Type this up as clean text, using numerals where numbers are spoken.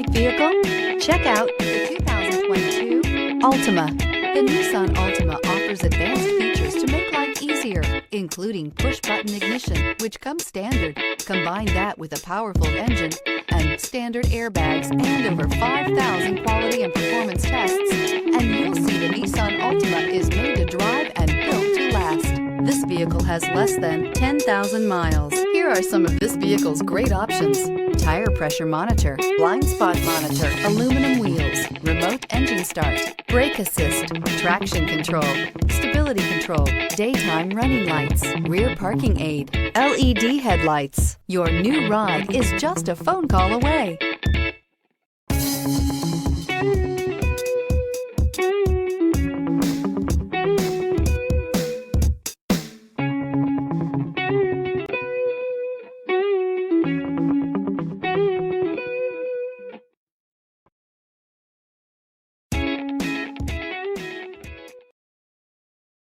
vehicle? Check out the 2022 Altima. The Nissan Altima offers advanced features to make life easier, including push-button ignition, which comes standard. Combine that with a powerful engine and standard airbags and over 5,000 quality and performance tests, and you'll see the Nissan Altima is made to drive and built to last. This vehicle has less than 10,000 miles. Here are some of this vehicle's great options: tire pressure monitor, blind spot monitor, aluminum wheels, remote engine start, brake assist, traction control, stability control, daytime running lights, rear parking aid, LED headlights. Your new ride is just a phone call away.